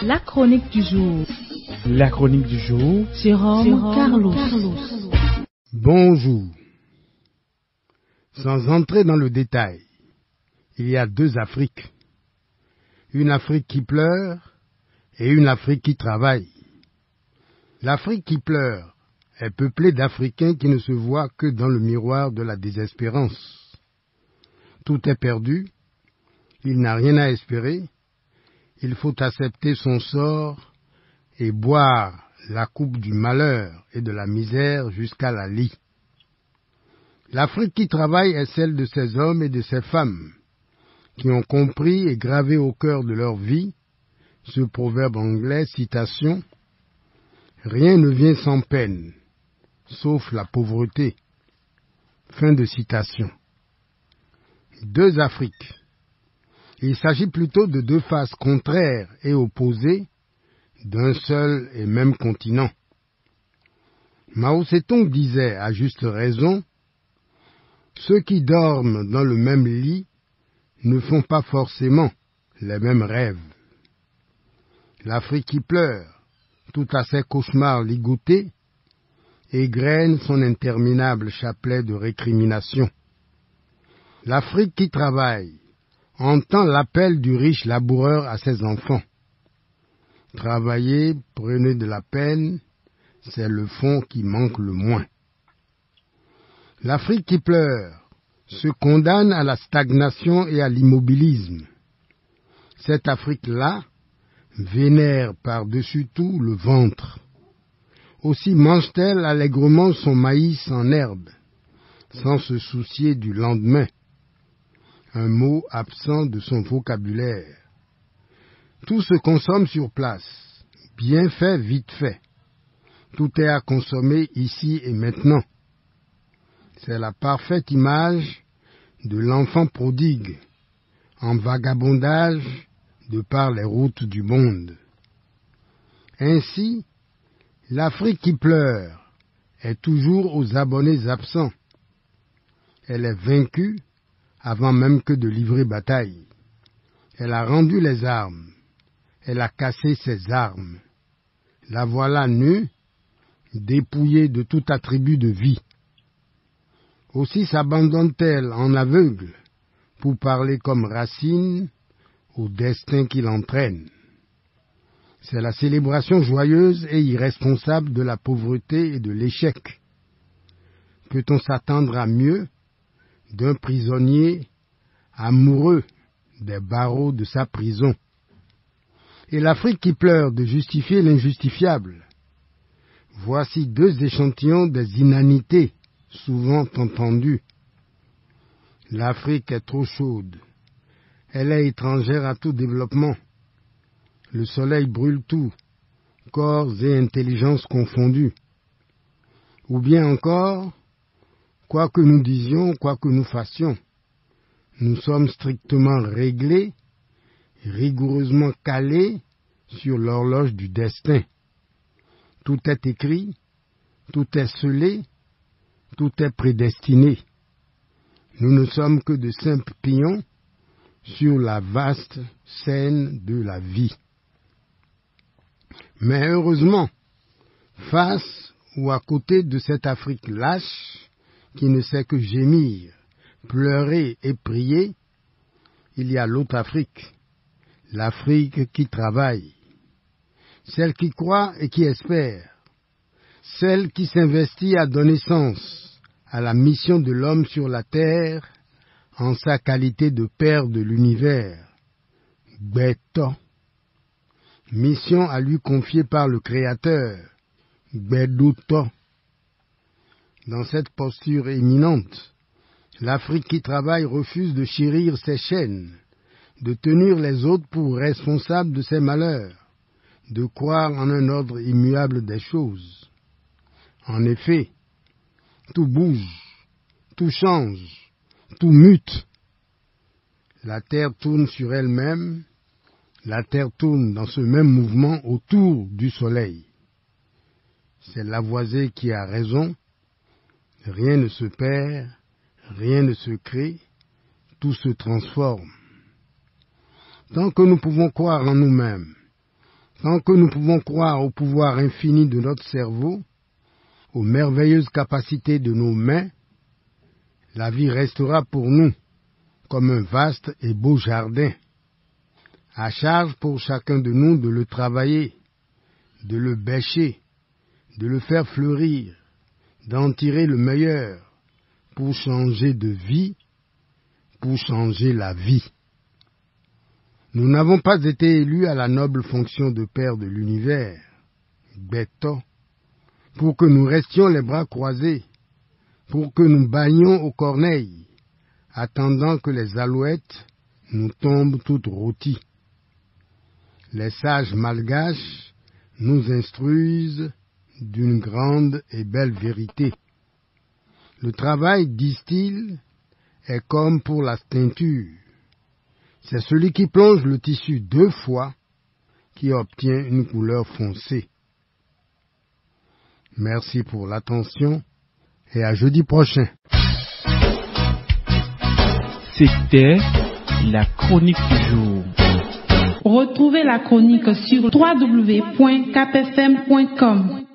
La chronique du jour. La chronique du jour. Jérôme Carlos. Bonjour. Sans entrer dans le détail, il y a deux Afriques. Une Afrique qui pleure et une Afrique qui travaille. L'Afrique qui pleure est peuplée d'Africains qui ne se voient que dans le miroir de la désespérance. Tout est perdu, il n'a rien à espérer, il faut accepter son sort et boire la coupe du malheur et de la misère jusqu'à la lie. L'Afrique qui travaille est celle de ces hommes et de ces femmes qui ont compris et gravé au cœur de leur vie ce proverbe anglais, citation, « Rien ne vient sans peine, sauf la pauvreté ». Fin de citation. Deux Afriques. Il s'agit plutôt de deux faces contraires et opposées d'un seul et même continent. Mao Tse-tung disait, à juste raison, « Ceux qui dorment dans le même lit ne font pas forcément les mêmes rêves. » L'Afrique qui pleure, tout à ses cauchemars ligotés, égrène son interminable chapelet de récriminations. L'Afrique qui travaille entend l'appel du riche laboureur à ses enfants. Travaillez, prenez de la peine, c'est le fond qui manque le moins. L'Afrique qui pleure se condamne à la stagnation et à l'immobilisme. Cette Afrique-là vénère par-dessus tout le ventre. Aussi mange-t-elle allègrement son maïs en herbe, sans se soucier du lendemain. Un mot absent de son vocabulaire. Tout se consomme sur place, bien fait, vite fait. Tout est à consommer ici et maintenant. C'est la parfaite image de l'enfant prodigue, en vagabondage de par les routes du monde. Ainsi, l'Afrique qui pleure est toujours aux abonnés absents. Elle est vaincue avant même que de livrer bataille. Elle a rendu les armes. Elle a cassé ses armes. La voilà nue, dépouillée de tout attribut de vie. Aussi s'abandonne-t-elle en aveugle pour parler comme Racine au destin qui l'entraîne. C'est la célébration joyeuse et irresponsable de la pauvreté et de l'échec. Peut-on s'attendre à mieux d'un prisonnier amoureux des barreaux de sa prison? Et l'Afrique qui pleure de justifier l'injustifiable. Voici deux échantillons des inanités souvent entendues. L'Afrique est trop chaude. Elle est étrangère à tout développement. Le soleil brûle tout, corps et intelligence confondus. Ou bien encore, quoi que nous disions, quoi que nous fassions, nous sommes strictement réglés, rigoureusement calés sur l'horloge du destin. Tout est écrit, tout est scellé, tout est prédestiné. Nous ne sommes que de simples pions sur la vaste scène de la vie. Mais heureusement, face ou à côté de cette Afrique lâche, qui ne sait que gémir, pleurer et prier, il y a l'autre Afrique, l'Afrique qui travaille, celle qui croit et qui espère, celle qui s'investit à donner sens à la mission de l'homme sur la terre en sa qualité de père de l'univers, Gbeto, mission à lui confiée par le Créateur, Gbeduto. Dans cette posture éminente, l'Afrique qui travaille refuse de chérir ses chaînes, de tenir les autres pour responsables de ses malheurs, de croire en un ordre immuable des choses. En effet, tout bouge, tout change, tout mute. La terre tourne sur elle-même, la terre tourne dans ce même mouvement autour du soleil. C'est Lavoisier qui a raison, rien ne se perd, rien ne se crée, tout se transforme. Tant que nous pouvons croire en nous-mêmes, Tant que nous pouvons croire au pouvoir infini de notre cerveau, aux merveilleuses capacités de nos mains, la vie restera pour nous comme un vaste et beau jardin. À charge pour chacun de nous de le travailler, de le bêcher, de le faire fleurir, d'en tirer le meilleur pour changer de vie, pour changer la vie. Nous n'avons pas été élus à la noble fonction de père de l'univers, Beto, pour que nous restions les bras croisés, pour que nous bagnions aux corneilles, attendant que les alouettes nous tombent toutes rôties. Les sages malgaches nous instruisent d'une grande et belle vérité. Le travail, disent-ils, est comme pour la teinture. C'est celui qui plonge le tissu 2 fois qui obtient une couleur foncée. Merci pour l'attention et à jeudi prochain. C'était la chronique du jour. Retrouvez la chronique sur www.capfm.com.